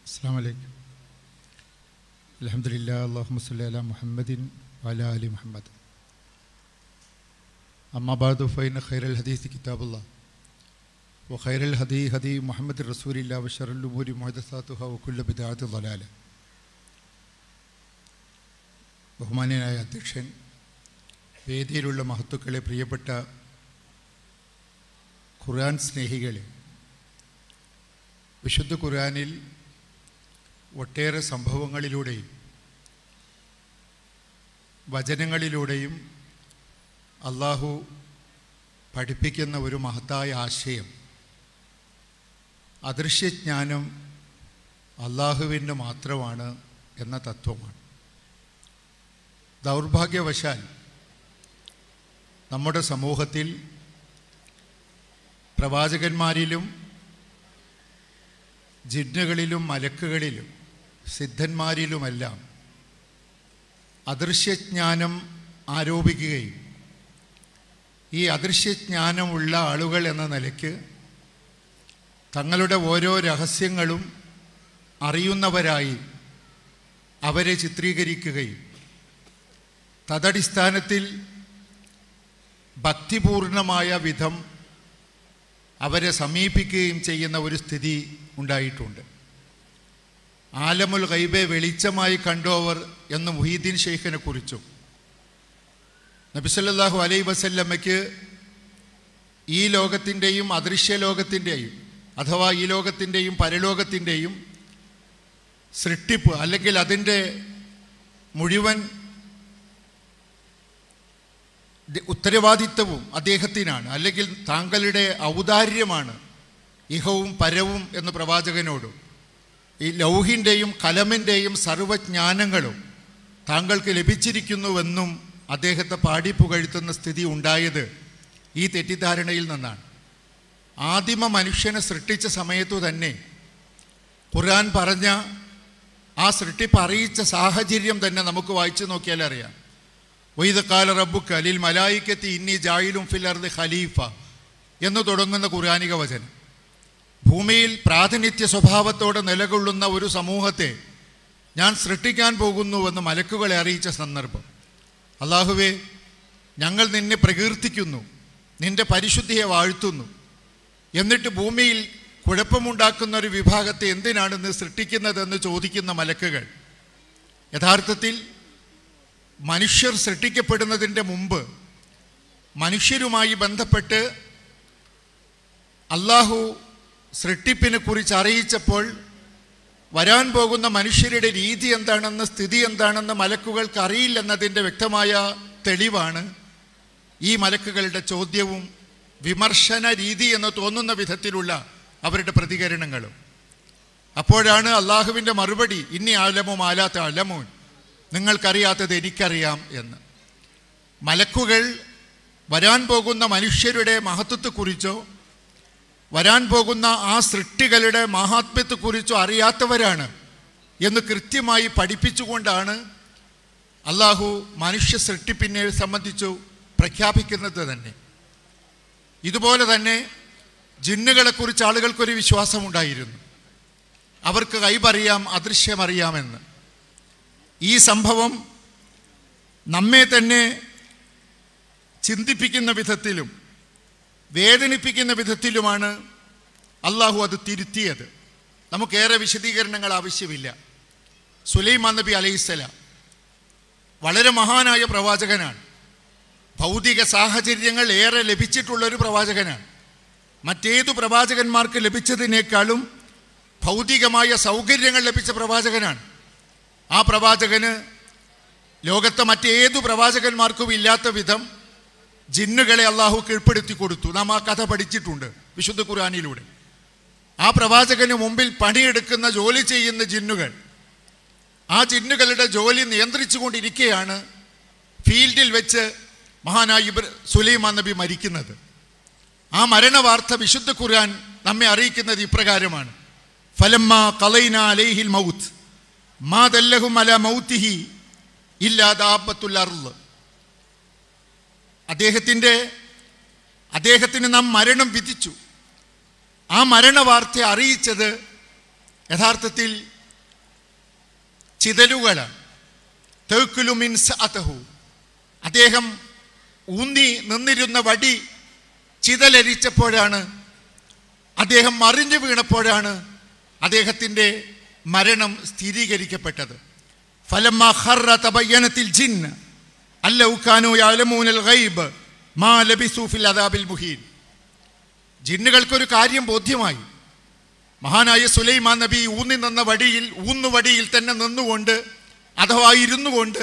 السلام عليكم. الحمد لله اللهم صل على محمد وعلى آل محمد. أما بعد فإن خير الحديث كتاب الله وخير الهدي هدي محمد رسول الله وشر الأمور محدثاتها وكل بدعة ضلالة. ബഹുമാന്യനായ അധ്യക്ഷൻ, വേദിയിലുള്ള മഹത്തുക്കളെ, പ്രിയപ്പെട്ട ഖുർആൻ സ്നേഹികളെ, വിശുദ്ധ ഖുർആനിൽ ഒട്ടേറെ സംഭവങ്ങളിലൂടെയും വചനങ്ങളിലൂടെയും അള്ളാഹു പഠിപ്പിക്കുന്ന ഒരു മഹത്തായ ആശയം അദൃശ്യജ്ഞാനം അള്ളാഹുവിന് മാത്രമാണ് എന്ന തത്വമാണ്. ദൗർഭാഗ്യവശാൽ നമ്മുടെ സമൂഹത്തിൽ പ്രവാചകന്മാരിലും ജിന്നുകളിലും മലക്കുകളിലും സിദ്ധന്മാരിലുമെല്ലാം അദൃശ്യജ്ഞാനം ആരോപിക്കുകയും ഈ അദൃശ്യജ്ഞാനമുള്ള ആളുകൾ എന്ന നിലയ്ക്ക് തങ്ങളുടെ ഓരോ രഹസ്യങ്ങളും അറിയുന്നവരായി അവരെ ചിത്രീകരിക്കുകയും തദടിസ്ഥാനത്തിൽ ഭക്തിപൂർണമായ വിധം അവരെ സമീപിക്കുകയും ചെയ്യുന്ന ഒരു സ്ഥിതി ഉണ്ടായിട്ടുണ്ട്. ആലമുൽ ഗൈബെ വെളിച്ചമായി കണ്ടോവർ എന്ന് മുഹീദ്ദീൻ ഷെയ്ഖിനെ കുറിച്ചും നബി സല്ലല്ലാഹു അലൈഹി വസല്ലമയ്ക്ക് ഈ ലോകത്തിൻ്റെയും അദൃശ്യ ലോകത്തിൻ്റെയും അഥവാ ഈ ലോകത്തിൻ്റെയും പരലോകത്തിൻ്റെയും സൃഷ്ടിപ്പ് അല്ലെങ്കിൽ അതിൻ്റെ മുഴുവൻ ഉത്തരവാദിത്വവും അദ്ദേഹത്തിനാണ്, അല്ലെങ്കിൽ താങ്കളുടെ ഔദാര്യമാണ് ഇഹവും പരവും എന്ന് പ്രവാചകനോടും ഈ ലൗഹിൻ്റെയും കലമിൻ്റെയും സർവജ്ഞാനങ്ങളും താങ്കൾക്ക് ലഭിച്ചിരിക്കുന്നുവെന്നും അദ്ദേഹത്തെ പാടിപ്പുകഴ്ത്തുന്ന സ്ഥിതി ഉണ്ടായത് ഈ തെറ്റിദ്ധാരണയിൽ നിന്നാണ്. ആദിമ മനുഷ്യനെ സൃഷ്ടിച്ച സമയത്തു തന്നെ ഖുർആൻ പറഞ്ഞ ആ സൃഷ്ടിപ്പ് അറിയിച്ച സാഹചര്യം തന്നെ നമുക്ക് വായിച്ചു നോക്കിയാൽ അറിയാം. വൈദ ഖാല റബ്ബുക ലിൽ മലായികത്തി ഇന്നി ജായിലുൻ ഫിൽ അർദി ഖലീഫ എന്ന് തുടങ്ങുന്ന ഖുർആനിക വചനം ഭൂമിയിൽ പ്രാതിനിധ്യ സ്വഭാവത്തോടെ നിലകൊള്ളുന്ന ഒരു സമൂഹത്തെ ഞാൻ സൃഷ്ടിക്കാൻ പോകുന്നുവെന്ന് മലക്കുകളെ അറിയിച്ച സന്ദർഭം. അല്ലാഹുവേ, ഞങ്ങൾ നിന്നെ പ്രകീർത്തിക്കുന്നു, നിന്റെ പരിശുദ്ധിയെ വാഴ്ത്തുന്നു. എന്നിട്ട് ഭൂമിയിൽ കുഴപ്പമുണ്ടാക്കുന്ന ഒരു വിഭാഗത്തെ എന്തിനാണ് നീ സൃഷ്ടിക്കുന്നതെന്ന് ചോദിക്കുന്ന മലക്കുകൾ യഥാർത്ഥത്തിൽ മനുഷ്യർ സൃഷ്ടിക്കപ്പെടുന്നതിൻ്റെ മുമ്പ് മനുഷ്യരുമായി ബന്ധപ്പെട്ട് അള്ളാഹു സൃഷ്ടിപ്പിനെ കുറിച്ച് അറിയിച്ചപ്പോൾ വരാൻ പോകുന്ന മനുഷ്യരുടെ രീതി എന്താണെന്ന്, സ്ഥിതി എന്താണെന്ന് മലക്കുകൾക്ക് അറിയില്ലെന്നതിൻ്റെ വ്യക്തമായ തെളിവാണ് ഈ മലക്കുകളുടെ ചോദ്യവും വിമർശന രീതി എന്ന് തോന്നുന്ന വിധത്തിലുള്ള അവരുടെ പ്രതികരണങ്ങളും. അപ്പോഴാണ് അള്ളാഹുവിൻ്റെ മറുപടി, ഇന്നി ആലമു മാലാത്ത അലമൂൻ, നിങ്ങൾക്കറിയാത്തത് എനിക്കറിയാം എന്ന്. മലക്കുകൾ വരാൻ പോകുന്ന മനുഷ്യരുടെ മഹത്വത്തെക്കുറിച്ചോ വരാൻ പോകുന്ന ആ സൃഷ്ടികളുടെ മഹാത്മ്യത്തെക്കുറിച്ചോ അറിയാത്തവരാണ് എന്ന് കൃത്യമായി പഠിപ്പിച്ചുകൊണ്ടാണ് അള്ളാഹു മനുഷ്യ സൃഷ്ടിപ്പിനെ സംബന്ധിച്ചു പ്രഖ്യാപിക്കുന്നത് തന്നെ. ഇതുപോലെ തന്നെ ജിന്നുകളെക്കുറിച്ച് ആളുകൾക്കൊരു വിശ്വാസമുണ്ടായിരുന്നു. അവർക്ക് ഗൈബറിയാം, അദൃശ്യമറിയാമെന്ന്. ഈ സംഭവം നമ്മെ തന്നെ ചിന്തിപ്പിക്കുന്ന വിധത്തിലും വേദനിപ്പിക്കുന്ന വിധത്തിലുമാണ് അള്ളാഹു അത് തിരുത്തിയത്. നമുക്കേറെ വിശദീകരണങ്ങൾ ആവശ്യമില്ല. സുലൈമാൻ നബി അലൈഹിസ്സലാം വളരെ മഹാനായ പ്രവാചകനാണ്. ഭൗതിക സാഹചര്യങ്ങൾ ഏറെ ലഭിച്ചിട്ടുള്ളൊരു പ്രവാചകനാണ്. മറ്റേതു പ്രവാചകന്മാർക്ക് ലഭിച്ചതിനേക്കാളും ഭൗതികമായ സൗകര്യങ്ങൾ ലഭിച്ച പ്രവാചകനാണ്. ആ പ്രവാചകന് ലോകത്തെ മറ്റേതു പ്രവാചകന്മാർക്കും ഇല്ലാത്ത വിധം ജിന്നുകളെ അള്ളാഹു കീഴ്പ്പെടുത്തി കൊടുത്തു. നാം ആ കഥ പഠിച്ചിട്ടുണ്ട് വിശുദ്ധ ഖുർആനിലൂടെ. ആ പ്രവാചകന് മുമ്പിൽ പണിയെടുക്കുന്ന, ജോലി ചെയ്യുന്ന ജിന്നുകൾ, ആ ജിന്നുകളുടെ ജോലി നിയന്ത്രിച്ചു കൊണ്ടിരിക്കുകയാണ് ഫീൽഡിൽ വെച്ച് മഹാനായ സുലൈമാൻ നബി മരിക്കുന്നത്. ആ മരണവാർത്ത വിശുദ്ധ ഖുർആൻ നമ്മെ അറിയിക്കുന്നത് ഇപ്രകാരമാണ്: ഫലമ്മാ ഖലൈനാ അലൈഹിൽ മൗത്ത് മാ ദല്ലഹും അലാ മൗതിഹി ഇല്ലാ ദാബത്തുൽ അർള്. അദ്ദേഹത്തിന് നാം മരണം വിധിച്ചു. ആ മരണവാർത്ത അറിയിച്ചത് യഥാർത്ഥത്തിൽ ചിതലുകളാണ്. തൗക്കുലു മിൻ സഅതഹു, അദ്ദേഹം ഊന്നി നിന്നിരുന്ന വടി ചിതലരിച്ചപ്പോഴാണ്, അദ്ദേഹം മറിഞ്ഞു വീണപ്പോഴാണ് അദ്ദേഹത്തിൻ്റെ മരണം സ്ഥിരീകരിക്കപ്പെട്ടത്. ഫലമ്മാ ഖറ തബയ്യനത്തിൽ ജിന്ന് അല്ലൗ കാനൂ യഅലമൂനൽ ഗൈബ് മാ ലബിസൂ ഫിൽ അദാബിൽ മുഹീൻ. ജിന്നുകൾക്കൊരു കാര്യം ബോധ്യമായി. മഹാനായ സുലൈമാൻ നബി ഊന്നി നിന്ന ഊന്നുവടിയിൽ തന്നെ നിന്നുകൊണ്ട് അഥവാ ഇരുന്നു കൊണ്ട്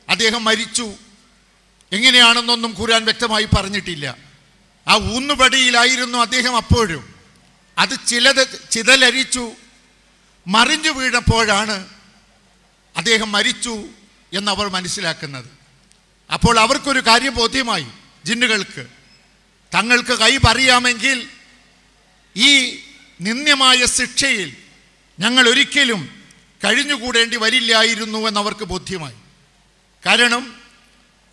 അദ്ദേഹം മരിച്ചു. എങ്ങനെയാണെന്നൊന്നും ഖുർആൻ വ്യക്തമായി പറഞ്ഞിട്ടില്ല. ആ ഊന്നുവടിയിലായിരുന്നു അദ്ദേഹം അപ്പോഴും. അത് ചിതലരിച്ചു മറിഞ്ഞു വീണപ്പോഴാണ് അദ്ദേഹം മരിച്ചു എന്നവർ മനസ്സിലാക്കുന്നത്. അപ്പോൾ അവർക്കൊരു കാര്യം ബോധ്യമായി, ജിന്നുകൾക്ക്, തങ്ങൾക്ക് ഗൈബ് അറിയാമെങ്കിൽ ഈ നിന്ദ്യമായ ശിക്ഷയിൽ ഞങ്ങൾ ഒരിക്കലും കഴിഞ്ഞുകൂടേണ്ടി വരില്ലായിരുന്നു എന്നവർക്ക് ബോധ്യമായി. കാരണം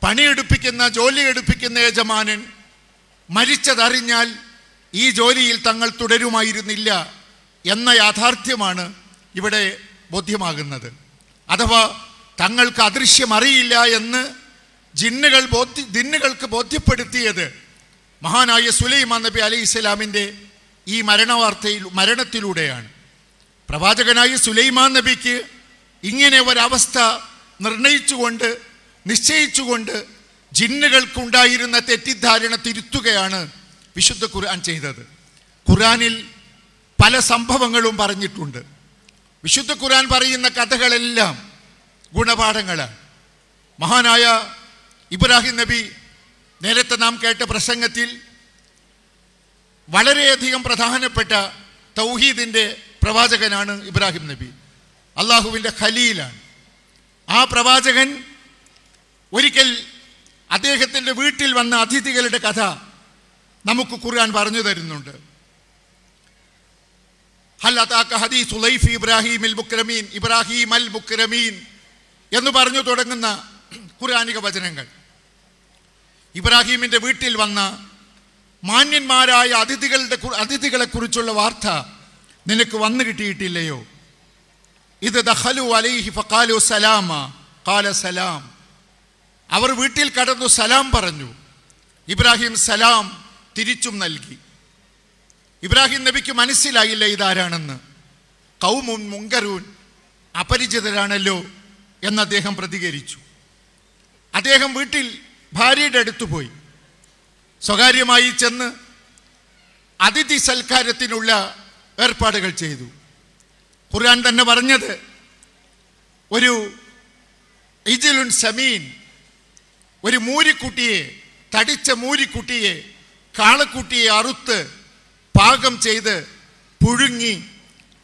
പണിയെടുപ്പിക്കുന്ന, ജോലി എടുപ്പിക്കുന്ന യജമാനൻ മരിച്ചതറിഞ്ഞാൽ ഈ ജോലിയിൽ തങ്ങൾ തുടരുമായിരുന്നില്ല എന്ന യാഥാർത്ഥ്യമാണ് ഇവിടെ ബോധ്യമാകുന്നത്. അഥവാ തങ്ങൾക്ക് അദൃശ്യമറിയില്ല എന്ന് ജിന്നുകൾക്ക് ബോധ്യപ്പെടുത്തിയത് മഹാനായ സുലൈമാൻ നബി അലൈഹി സ്വലാമിൻ്റെ ഈ മരണത്തിലൂടെയാണ്. പ്രവാചകനായ സുലൈമാൻ നബിക്ക് ഇങ്ങനെ ഒരവസ്ഥ നിശ്ചയിച്ചുകൊണ്ട് ജിന്നുകൾക്കുണ്ടായിരുന്ന തെറ്റിദ്ധാരണ തിരുത്തുകയാണ് വിശുദ്ധ ഖുർആൻ ചെയ്തത്. ഖുർആനിൽ പല സംഭവങ്ങളും പറഞ്ഞിട്ടുണ്ട്. വിശുദ്ധ ഖുർആൻ പറയുന്ന കഥകളെല്ലാം ഗുണപാഠങ്ങളാണ്. മഹാനായ ഇബ്രാഹിം നബി, നേരത്തെ നാം കേട്ട പ്രസംഗത്തിൽ വളരെയധികം പ്രധാനപ്പെട്ട തൗഹീദിൻ്റെ പ്രവാചകനാണ് ഇബ്രാഹിം നബി. അള്ളാഹുവിൻ്റെ ഖലീലാണ്. ആ പ്രവാചകൻ ഒരിക്കൽ അദ്ദേഹത്തിൻ്റെ വീട്ടിൽ വന്ന അതിഥികളുടെ കഥ നമുക്ക് ഖുർആൻ പറഞ്ഞു തരുന്നുണ്ട്. ഹൽ അതാക ഹദീസു ലൈഫി ഇബ്രാഹിമിൽ മുക്രമീൻ, ഇബ്രാഹിം അൽ മുക്രമീൻ എന്ന് പറഞ്ഞു തുടങ്ങുന്ന ഖുർആനിക വചനങ്ങൾ. ഇബ്രാഹിമിൻ്റെ വീട്ടിൽ വന്ന മാന്യന്മാരായ അതിഥികളെക്കുറിച്ചുള്ള വാർത്ത നിനക്ക് വന്നു കിട്ടിയിട്ടില്ലയോ? ഇത് ദഖലു അലൈഹി ഫഖാലു സലാമ ഖാല സലാം. അവർ വീട്ടിൽ കടന്നു സലാം പറഞ്ഞു. ഇബ്രാഹിം സലാം തിരിച്ചും നൽകി. ഇബ്രാഹിം നബിക്ക് മനസ്സിലായില്ല ഇതാരാണെന്ന്. ഖൗമുൻ മുങ്കറൂൻ, അപരിചിതരാണല്ലോ എന്ന് അദ്ദേഹം പ്രതികരിച്ചു. അദ്ദേഹം വീട്ടിൽ ഭാര്യയുടെ അടുത്ത് പോയി സ്വകാര്യമായി ചെന്ന് അതിഥി സൽക്കാരത്തിനുള്ള ഏർപ്പാടുകൾ ചെയ്തു. ഖുർആൻ തന്നെ പറഞ്ഞത് ഒരു ഇജ്ലുൻ സമീൻ, ഒരു മൂരിക്കുട്ടിയെ, തടിച്ച മൂരിക്കുട്ടിയെ, കാളക്കുട്ടിയെ അറുത്ത് പാകം ചെയ്ത് പുഴുങ്ങി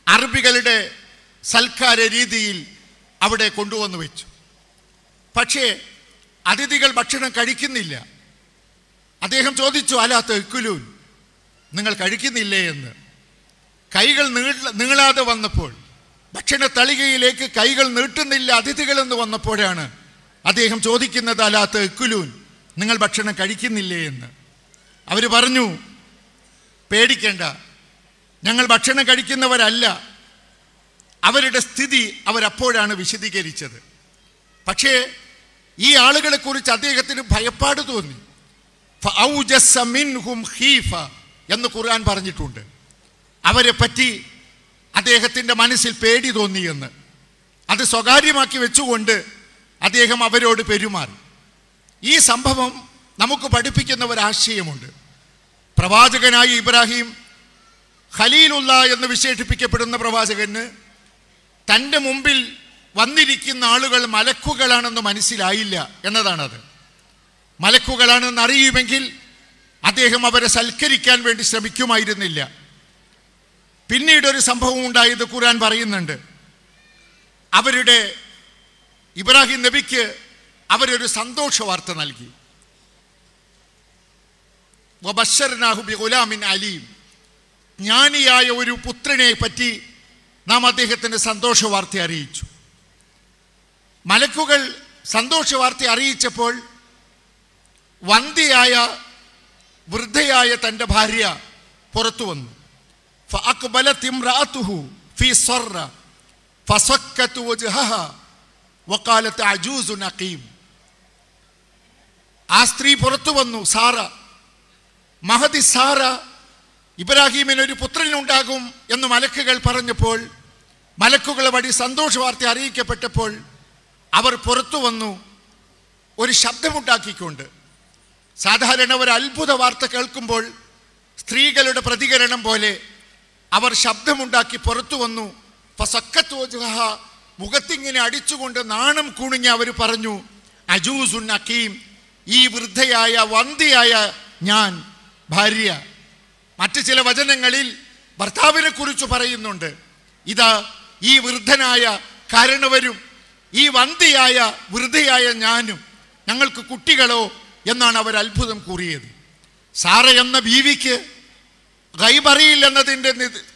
അറബികളുടെ സൽക്കാര രീതിയിൽ അവിടെ കൊണ്ടുവന്നു വെച്ചു. പക്ഷേ അതിഥികൾ ഭക്ഷണം കഴിക്കുന്നില്ല. അദ്ദേഹം ചോദിച്ചു, അലാ തഅ്കുലൂൻ, നിങ്ങൾ കഴിക്കുന്നില്ലേ എന്ന്. കൈകൾ നീളാതെ വന്നപ്പോൾ, ഭക്ഷണ തളികയിലേക്ക് കൈകൾ നീട്ടുന്നില്ല അതിഥികളെന്ന് വന്നപ്പോഴാണ് അദ്ദേഹം ചോദിക്കുന്നത്, അലാ തഅ്കുലൂൻ, നിങ്ങൾ ഭക്ഷണം കഴിക്കുന്നില്ലേ എന്ന്. അവർ പറഞ്ഞു, പേടിക്കേണ്ട, ഞങ്ങൾ ഭക്ഷണം കഴിക്കുന്നവരല്ല. അവരുടെ സ്ഥിതി അവരപ്പോഴാണ് വിശദീകരിച്ചത്. പക്ഷേ ഈ ആളുകളെക്കുറിച്ച് അദ്ദേഹത്തിന് ഭയപ്പാട് തോന്നി. ഫഔജസ മിൻഹും ഖീഫ എന്ന് ഖുർആൻ പറഞ്ഞിട്ടുണ്ട്. അവരെ പറ്റി അദ്ദേഹത്തിൻ്റെ മനസ്സിൽ പേടി തോന്നിയെന്ന്. അത് സ്വകാര്യമാക്കി വെച്ചുകൊണ്ട് അദ്ദേഹം അവരോട് പെരുമാറി. ഈ സംഭവം നമുക്ക് പഠിപ്പിക്കുന്ന ഒരാശയമുണ്ട്. പ്രവാചകനായ ഇബ്രാഹിം, ഖലീലുള്ള എന്ന് വിശേഷിപ്പിക്കപ്പെടുന്ന പ്രവാചകന് തൻ്റെ മുമ്പിൽ വന്നിരിക്കുന്ന ആളുകൾ മലക്കുകളാണെന്ന് മനസ്സിലായില്ല എന്നതാണത്. മലക്കുകളാണെന്ന് അറിയുമെങ്കിൽ അദ്ദേഹം അവരെ സൽക്കരിക്കാൻ വേണ്ടി ശ്രമിക്കുമായിരുന്നില്ല. പിന്നീടൊരു സംഭവം ഉണ്ടായത് ഖുർആൻ പറയുന്നുണ്ട്. ഇബ്രാഹിം നബിക്ക് അവരൊരു സന്തോഷ വാർത്ത നൽകി. വബശ്ശർനാഹു ബിഗുലാമിൻ അലീം, ജ്ഞാനിയായ ഒരു പുത്രനെ പറ്റി നാം അദ്ദേഹത്തിന് സന്തോഷ വാർത്ത അറിയിച്ചു. മലക്കുകൾ സന്തോഷ വാർത്ത അറിയിച്ചപ്പോൾ വൃദ്ധയായ തൻ്റെ ഭാര്യ പുറത്തു വന്നു. ഫഅഖ്ബലത് ഇംറഅതുഹു ഫീ സർറ ഫസക്കത് വജ്ഹഹ വഖാലത്ത് അജൂസുൻ അഖീം. ആ സ്ത്രീ പുറത്തു വന്നു, സാറ, മഹദി സാറ, ഇബ്രാഹീമിന് ഒരു പുത്രനുണ്ടാകും എന്ന് മലക്കുകൾ പറഞ്ഞപ്പോൾ, മലക്കുകൾ വഴി സന്തോഷ വാർത്ത അറിയിക്കപ്പെട്ടപ്പോൾ അവർ പുറത്തു വന്നു ഒരു ശബ്ദമുണ്ടാക്കിക്കൊണ്ട്. സാധാരണ ഒരു അത്ഭുത വാർത്ത കേൾക്കുമ്പോൾ സ്ത്രീകളുടെ പ്രതികരണം പോലെ അവർ ശബ്ദമുണ്ടാക്കി പുറത്തു വന്നു. ഫസക്കത്ത് വജ്ഹഹ, മുഖത്തിങ്ങനെ അടിച്ചുകൊണ്ട് നാണം കുണിഞ്ഞ് അവർ പറഞ്ഞു, അജൂസുൻ അഖീം, ഈ വൃദ്ധയായ വന്ധ്യയായ ഞാൻ ഭാര്യ. മറ്റു ചില വചനങ്ങളിൽ ഭർത്താവിനെ കുറിച്ച് പറയുന്നുണ്ട്, ഇതാ ഈ വൃദ്ധനായ കാരണവരും ഈ വന്ധ്യയായ വൃദ്ധയായ ഞാനും, ഞങ്ങൾക്ക് കുട്ടികളോ എന്നാണ് അവർ അത്ഭുതം കൂറിയത്. സാറ എന്ന ബീവിക്ക് ഗൈബ് അറിയില്ലെന്നതിൻ്റെ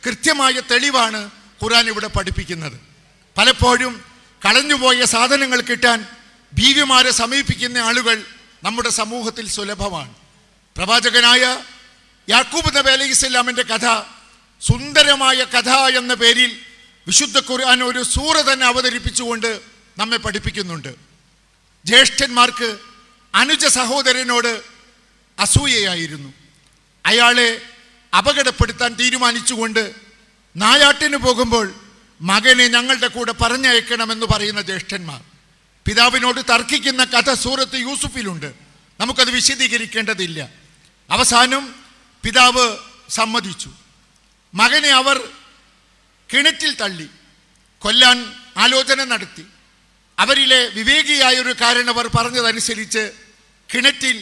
കൃത്യമായ തെളിവാണ് ഖുർആൻ ഇവിടെ പഠിപ്പിക്കുന്നത്. പലപ്പോഴും കളഞ്ഞുപോയ സാധനങ്ങൾ കിട്ടാൻ ബീവിമാരെ സമീപിക്കുന്ന ആളുകൾ നമ്മുടെ സമൂഹത്തിൽ സുലഭമാണ്. പ്രവാചകനായ യാക്കൂബ് നബി അലൈഹിസ്സലാമിൻ്റെ കഥ, സുന്ദരമായ കഥ എന്ന പേരിൽ വിശുദ്ധ ഖുർആൻ ഒരു സൂറ തന്നെ അവതരിപ്പിച്ചുകൊണ്ട് നമ്മെ പഠിപ്പിക്കുന്നുണ്ട്. ജ്യേഷ്ഠന്മാർക്ക് അനുജ സഹോദരനോട് അസൂയയായിരുന്നു. അയാളെ അപകടപ്പെടുത്താൻ തീരുമാനിച്ചുകൊണ്ട് നായാട്ടിന് പോകുമ്പോൾ മകനെ ഞങ്ങളുടെ കൂടെ പറഞ്ഞയക്കണമെന്ന് പറയുന്ന ജ്യേഷ്ഠന്മാർ. പിതാവിനോട് തർക്കിക്കുന്ന കഥ സൂറത്ത് യൂസുഫിലുണ്ട്, നമുക്കത് വിശദീകരിക്കേണ്ടതില്ല. അവസാനം പിതാവ് സമ്മതിച്ചു. മകനെ അവർ കിണറ്റിൽ തള്ളി കൊല്ലാൻ ആലോചന നടത്തി. അവരിലെ വിവേകിയായൊരു കാരണവർ പറഞ്ഞതനുസരിച്ച് കിണറ്റിൽ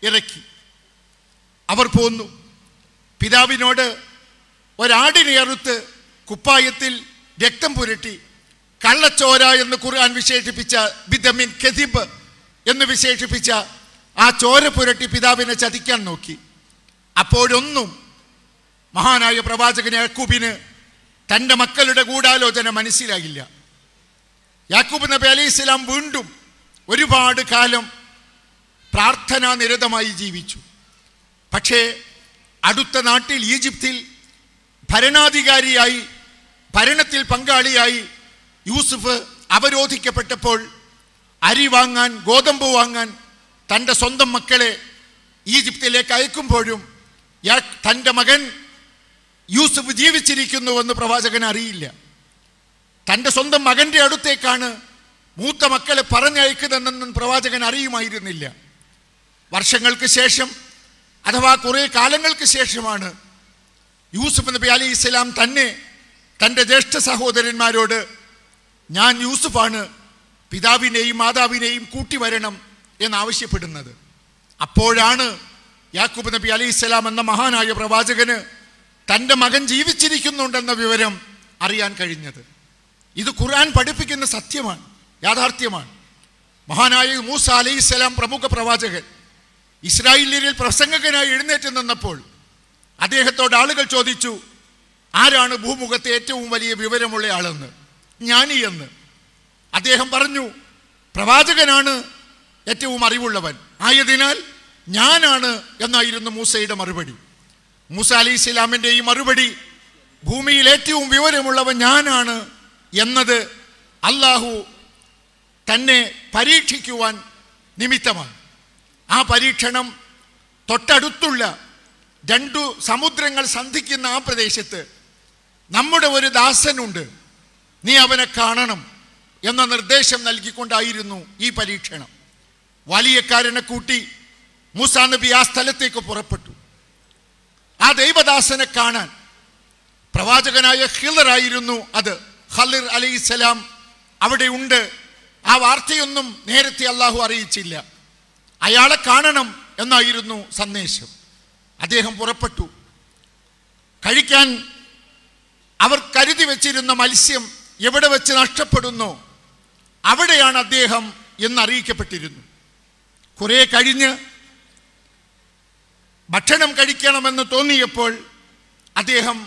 ഇറക്കി. അവർ പോന്നു. പിതാവിനോട് ഒരാടിനെ അറുത്ത് കുപ്പായത്തിൽ രക്തം പുരട്ടി കള്ളച്ചോര എന്ന് ഖുർആൻ വിശേഷിപ്പിച്ച ബിദമിൻ കദിബ് എന്ന് വിശേഷിപ്പിച്ച ആ ചോര പുരട്ടി പിതാവിനെ ചതിക്കാൻ നോക്കി. അപ്പോഴൊന്നും മഹാനായ പ്രവാചകൻ യാക്കൂബിന് തൻ്റെ മക്കളുടെ ഗൂഢാലോചന മനസ്സിലായില്ല. യാക്കൂബ് നബി അലൈഹിസ്സലാം വീണ്ടും ഒരുപാട് കാലം പ്രാർത്ഥനാ നിരതമായി ജീവിച്ചു. പക്ഷേ അടുത്ത നാട്ടിൽ ഈജിപ്തിൽ ഭരണാധികാരിയായി, ഭരണത്തിൽ പങ്കാളിയായി യൂസുഫ് അവരോധിക്കപ്പെട്ടപ്പോൾ അരി വാങ്ങാൻ, ഗോതമ്പ് വാങ്ങാൻ തൻ്റെ സ്വന്തം മക്കളെ ഈജിപ്തിലേക്ക് അയക്കുമ്പോഴും തൻ്റെ മകൻ യൂസുഫ് ജീവിച്ചിരിക്കുന്നുവെന്ന് പ്രവാചകൻ അറിയില്ല. തൻ്റെ സ്വന്തം മകൻ്റെ അടുത്തേക്കാണ് മൂത്ത മക്കളെ പറഞ്ഞയക്കുന്നതെന്നും പ്രവാചകൻ അറിയുമായിരുന്നില്ല. വർഷങ്ങൾക്ക് ശേഷം, അഥവാ കുറേ കാലങ്ങൾക്ക് ശേഷമാണ് യൂസുഫ് നബി അലൈഹിസ്സലാം തന്നെ തൻ്റെ ജ്യേഷ്ഠ സഹോദരന്മാരോട്, ഞാൻ യൂസുഫാണ്, പിതാവിനെയും മാതാവിനെയും കൂട്ടി വരണം എന്നാവശ്യപ്പെടുന്നത്. അപ്പോഴാണ് യാക്കൂബ് നബി അലൈഹിസ്സലാം എന്ന മഹാനായ പ്രവാചകന് തൻ്റെ മകൻ ജീവിച്ചിരിക്കുന്നുണ്ടെന്ന വിവരം അറിയാൻ കഴിഞ്ഞത്. ഇത് ഖുർആൻ പഠിപ്പിക്കുന്ന സത്യമാണ്, യാഥാർത്ഥ്യമാണ്. മഹാനായ മൂസ അലൈഹിസ്സലാം പ്രമുഖ പ്രവാചകൻ ഇസ്രായേലിൽ പ്രസംഗകനായി എഴുന്നേറ്റ് നിന്നപ്പോൾ അദ്ദേഹത്തോട് ആളുകൾ ചോദിച്ചു, ആരാണ് ഭൂമുഖത്തെ ഏറ്റവും വലിയ വിവരമുള്ള ആളെന്ന്? ജ്ഞാനി എന്ന്. അദ്ദേഹം പറഞ്ഞു, പ്രവാചകനാണ് ഏറ്റവും അറിവുള്ളവൻ, ആയതിനാൽ ഞാനാണ് എന്നായിരുന്നു മൂസയുടെ മറുപടി. മൂസ അലൈഹിസ്സലാമിൻ്റെ ഈ മറുപടി, ഭൂമിയിൽ ഏറ്റവും വിവരമുള്ളവൻ ഞാനാണ് എന്നത് അള്ളാഹു തന്നെ പരീക്ഷിക്കുവാൻ നിമിത്തമാണ്. ആ പരീക്ഷണം തൊട്ടടുത്തുള്ള 2 സമുദ്രങ്ങൾ സന്ധിക്കുന്ന ആ പ്രദേശത്ത് നമ്മുടെ ഒരു ദാസനുണ്ട്, നീ അവനെ കാണണം എന്ന നിർദ്ദേശം നൽകിക്കൊണ്ടായിരുന്നു ഈ പരീക്ഷണം. വലിയക്കാരനെ കൂട്ടി മൂസാ നബി ആ സ്ഥലത്തേക്ക് പുറപ്പെട്ടു. ആ ദൈവദാസനെ കാണാൻ പ്രവാചകനായ ഖിളറായിരുന്നു അത്. ഖളിർ അലൈഹിസ്സലാം അവിടെ ഉണ്ട്. ആ വാർത്തയൊന്നും നേരത്തെ അള്ളാഹു അറിയിച്ചില്ല. അയാളെ കാണണം എന്നായിരുന്നു സന്ദേശം. അദ്ദേഹം പുറപ്പെട്ടു. കഴിക്കാൻ അവർ കരുതി വെച്ചിരുന്ന മത്സ്യം എവിടെ വെച്ച് നഷ്ടപ്പെടുന്നോ അവിടെയാണ് അദ്ദേഹം എന്നറിയിക്കപ്പെട്ടിരുന്നു. കുറേ കഴിഞ്ഞ് ഭക്ഷണം കഴിക്കണമെന്ന് തോന്നിയപ്പോൾ അദ്ദേഹം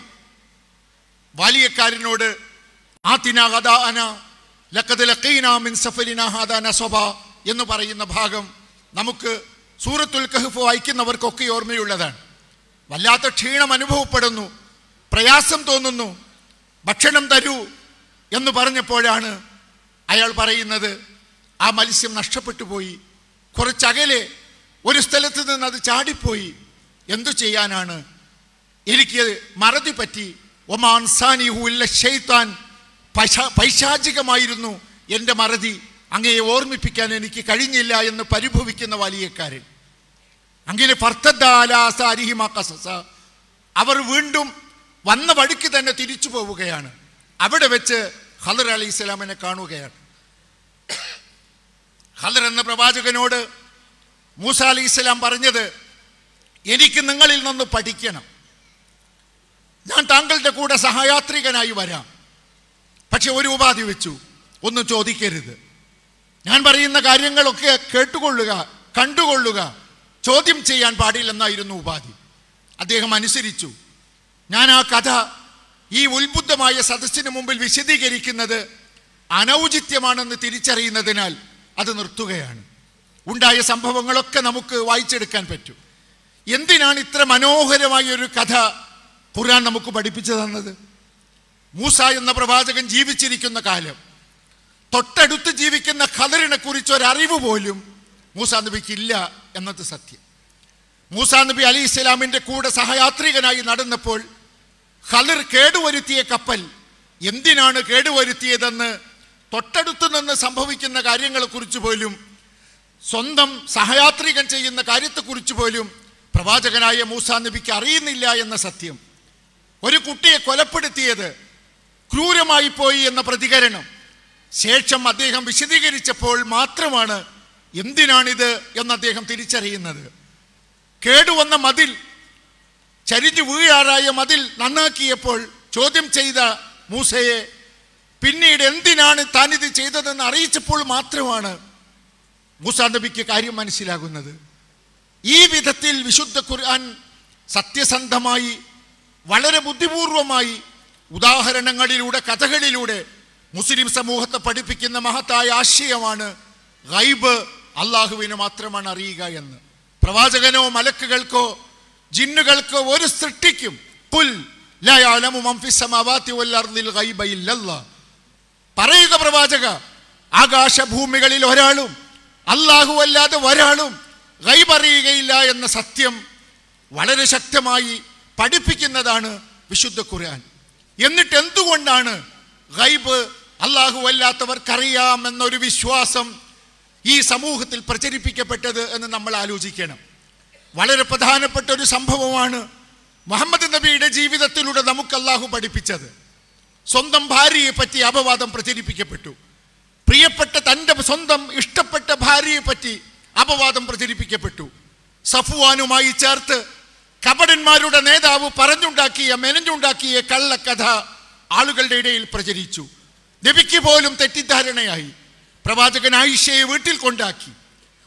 വാലിയക്കാരനോട് എന്ന് പറയുന്ന ഭാഗം നമുക്ക് സൂറത്തുൽ കഹ്ഫ് വായിക്കുന്നവർക്കൊക്കെ ഓർമ്മയുള്ളതാണ്. വല്ലാത്ത ക്ഷീണം അനുഭവപ്പെടുന്നു, പ്രയാസം തോന്നുന്നു, ഭക്ഷണം തരൂ എന്ന് പറഞ്ഞപ്പോഴാണ് അയാൾ പറയുന്നത് ആ മത്സ്യം നഷ്ടപ്പെട്ടു പോയി, കുറച്ചകലെ ഒരു സ്ഥലത്ത് നിന്ന് അത് ചാടിപ്പോയി. എന്തു ചെയ്യാനാണ്? എനിക്ക് മറതി പറ്റി. ഒമാൻസാനിഹുല്ല ഷൈത്താൻ, പൈശാചികമായിരുന്നു എൻ്റെ മറതി, അങ്ങയെ ഓർമ്മിപ്പിക്കാൻ എനിക്ക് കഴിഞ്ഞില്ല എന്ന് പരിഭവിക്കുന്ന വലിയക്കാരൻ. അങ്ങനെ അവർ വീണ്ടും വന്ന വഴിക്ക് തന്നെ തിരിച്ചു പോവുകയാണ്. അവിടെ വെച്ച് ഖദർ അലൈഹിസ്സലാമിനെ കാണുകയാണ്. ഖദർ എന്ന പ്രവാചകനോട് മൂസ അലൈഹിസ്സലാം പറഞ്ഞത്, എനിക്ക് നിങ്ങളിൽ നിന്ന് പഠിക്കണം, ഞാൻ താങ്കളുടെ കൂടെ സഹയാത്രികനായി വരാം, പക്ഷെ ഒരു ഉപാധി വെച്ചു, ഒന്നും ചോദിക്കരുത്, ഞാൻ പറയുന്ന കാര്യങ്ങളൊക്കെ കേട്ടുകൊള്ളുക, കണ്ടുകൊള്ളുക, ചോദ്യം ചെയ്യാൻ പാടില്ലെന്നായിരുന്നു ഉപാധി. അദ്ദേഹം അനുസരിച്ചു. ഞാൻ ആ കഥ ഈ ഉത്ബുദ്ധമായ സദസ്സിന് മുമ്പിൽ വിശദീകരിക്കുന്നത് അനൗചിത്യമാണെന്ന് തിരിച്ചറിയുന്നതിനാൽ അത് നിർത്തുകയാണ്. ഉണ്ടായ സംഭവങ്ങളൊക്കെ നമുക്ക് വായിച്ചെടുക്കാൻ പറ്റും. എന്തിനാണ് ഇത്ര മനോഹരമായ ഒരു കഥ ഖുർആൻ നമുക്ക് പഠിപ്പിച്ചു തന്നത്? മൂസ എന്ന പ്രവാചകൻ ജീവിച്ചിരിക്കുന്ന കാലം, തൊട്ടടുത്ത് ജീവിക്കുന്ന ഖദറിനെ കുറിച്ച് ഒരറിവ് പോലും മൂസാ നബിക്കില്ല എന്നത് സത്യം. മൂസാ നബി അലൈഹി ഇസ്ലാമിൻ്റെ കൂടെ സഹയാത്രികനായി നടന്നപ്പോൾ ഖദർ കേടുവരുത്തിയ കപ്പൽ എന്തിനാണ് കേടുവരുത്തിയതെന്ന്, തൊട്ടടുത്ത് നിന്ന് സംഭവിക്കുന്ന കാര്യങ്ങളെക്കുറിച്ച് പോലും, സ്വന്തം സഹയാത്രികൻ ചെയ്യുന്ന കാര്യത്തെക്കുറിച്ച് പോലും പ്രവാചകനായ മൂസാ നബിക്ക് അറിയുന്നില്ല എന്ന സത്യം. ഒരു കുട്ടിയെ കൊലപ്പെടുത്തിയത് ക്രൂരമായി പോയി എന്ന പ്രതികരണം ശേഷം അദ്ദേഹം വിശദീകരിച്ചപ്പോൾ മാത്രമാണ് എന്തിനാണിത് എന്ന് അദ്ദേഹം തിരിച്ചറിയുന്നത്. കേടുവന്ന മതിൽ, ചരിഞ്ഞു വീഴാറായ മതിൽ നന്നാക്കിയപ്പോൾ ചോദ്യം ചെയ്ത മൂസയെ പിന്നീട് എന്തിനാണ് താനിത് ചെയ്തതെന്ന് അറിയിച്ചപ്പോൾ മാത്രമാണ് മൂസാ നബിക്ക് കാര്യം മനസ്സിലാകുന്നത്. ഈ വിധത്തിൽ വിശുദ്ധ ഖുർആൻ സത്യസന്ധമായി, വളരെ ബുദ്ധിപൂർവമായി ഉദാഹരണങ്ങളിലൂടെ, കഥകളിലൂടെ മുസ്ലിം സമൂഹത്തെ പഠിപ്പിക്കുന്ന മഹത്തായ ആശയമാണ് ഗൈബ് അള്ളാഹുവിന് മാത്രമാണ് അറിയുക എന്ന്. പ്രവാചകനോ മലക്കുകൾക്കോ ജിന്നുകൾക്കോ ഒരു സൃഷ്ടിക്കും ഖുൽ ലാ യഅലമു മൻ ഫിസ് സമാവാതി വൽ അർദിൽ ഗൈബ ഇല്ലല്ലാഹ്, പറയുക പ്രവാചക, ആകാശഭൂമികളിൽ ഒരാളും അല്ലാഹു അല്ലാതെ ഒരാളും ഗൈബ് അറിയുകയില്ല എന്ന സത്യം വളരെ ശക്തമായി പഠിപ്പിക്കുന്നതാണ് വിശുദ്ധ ഖുർആൻ. എന്നിട്ട് എന്തുകൊണ്ടാണ് ഗൈബ് അല്ലാഹു അല്ലാത്തവർക്കറിയാം എന്നൊരു വിശ്വാസം ഈ സമൂഹത്തിൽ പ്രചരിപ്പിക്കപ്പെട്ടത് എന്ന് നമ്മൾ ആലോചിക്കണം. വളരെ പ്രധാനപ്പെട്ട ഒരു സംഭവമാണ് മുഹമ്മദ് നബിയുടെ ജീവിതത്തിലൂടെ നമുക്ക് അല്ലാഹു പഠിപ്പിച്ചത്. സ്വന്തം ഭാര്യയെ പറ്റി അപവാദം പ്രചരിപ്പിക്കപ്പെട്ടു. പ്രിയപ്പെട്ട തൻ്റെ സ്വന്തം ഇഷ്ടപ്പെട്ട ഭാര്യയെ പറ്റി അപവാദം പ്രചരിപ്പിക്കപ്പെട്ടു. സഫ്വാനുമായി ചേർത്ത് കപടന്മാരുടെ നേതാവ് മെനഞ്ഞുണ്ടാക്കിയ കള്ളക്കഥ ആളുകളുടെ ഇടയിൽ പ്രചരിച്ചു. നബിക്ക് പോലും തെറ്റിദ്ധാരണയായി. പ്രവാചകൻ ആയിഷയെ വീട്ടിൽ കൊണ്ടാക്കി.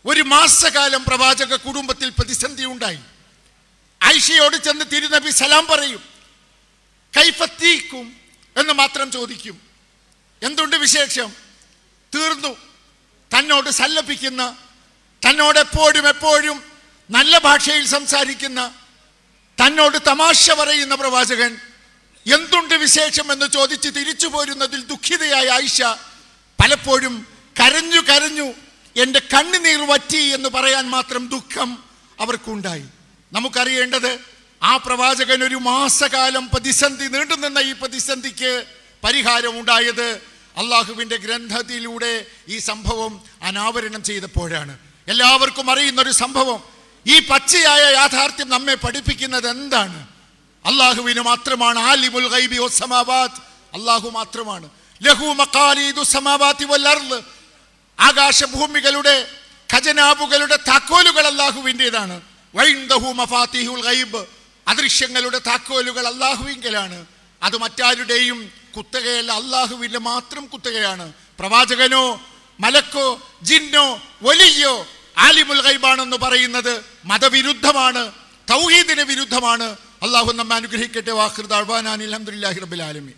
ഒരു മാസകാലം പ്രവാചക കുടുംബത്തിൽ പ്രതിസന്ധി ഉണ്ടായി. ആയിഷയോട് ചെന്ന് തിരുനബി സലാം പറയും, കൈഫത്തീക്കും എന്ന് മാത്രം ചോദിക്കും. എന്തുണ്ട് വിശേഷം? തീർന്നു. തന്നോട് സല്ലപിക്കുന്ന, തന്നോട് എപ്പോഴും നല്ല ഭാഷയിൽ സംസാരിക്കുന്ന, തന്നോട് തമാശ പറയുന്ന പ്രവാചകൻ എന്തുണ്ട് വിശേഷം എന്ന് ചോദിച്ച് തിരിച്ചു പോരുന്നതിൽ ദുഃഖിതയായ ആയിഷ പലപ്പോഴും കരഞ്ഞു എൻ്റെ കണ്ണുനീർ വറ്റി എന്ന് പറയാൻ മാത്രം ദുഃഖം അവർക്കുണ്ടായി. നമുക്കറിയേണ്ടത്, ആ പ്രവാചകൻ ഒരു മാസകാലം പ്രതിസന്ധി നീണ്ടുനിന്ന ഈ പ്രതിസന്ധിക്ക് പരിഹാരം ഉണ്ടായത് അള്ളാഹുവിൻ്റെ ഗ്രന്ഥത്തിലൂടെ ഈ സംഭവം അനാവരണം ചെയ്തപ്പോഴാണ്. എല്ലാവർക്കും അറിയുന്നൊരു സംഭവം. ഈ പച്ചയായ യാഥാർത്ഥ്യം നമ്മെ പഠിപ്പിക്കുന്നത് എന്താണ്? അള്ളാഹുവിന് മാത്രമാണ് ആലിമുൽ ഗൈബി വസ്സമാവാത്ത്, അള്ളാഹു മാത്രമാണ്. ലഹു മഖാലീദു സമാവാതി വൽ അർള്, ആകാശഭൂമികളുടെ ഖജനാബുകളുടെ താക്കോലുകൾ അള്ളാഹുവിൻ്റെതാണ്. വഇൻദഹു മഫാത്തിഹുൽ ഗൈബ്, അദൃശ്യങ്ങളുടെ താക്കോലുകൾ അള്ളാഹുവിങ്കലാണ്. അത് മറ്റാരുടെയും കുത്തകയല്ല, അള്ളാഹുവിൻ്റെ മാത്രം കുത്തകയാണ്. പ്രവാചകനോ മലക്കോ ജിന്നോ വലിയോ ആലിമുൽ ഗൈബാണെന്ന് പറയുന്നത് മതവിരുദ്ധമാണ്, തൗഹീദിന് വിരുദ്ധമാണ്. അള്ളാഹു നമ്മെ അനുഗ്രഹിക്കട്ടെ. വാഖിർ ദഅ്വാനാ അൽഹംദുലില്ലാഹി റബ്ബിൽ ആലമീൻ.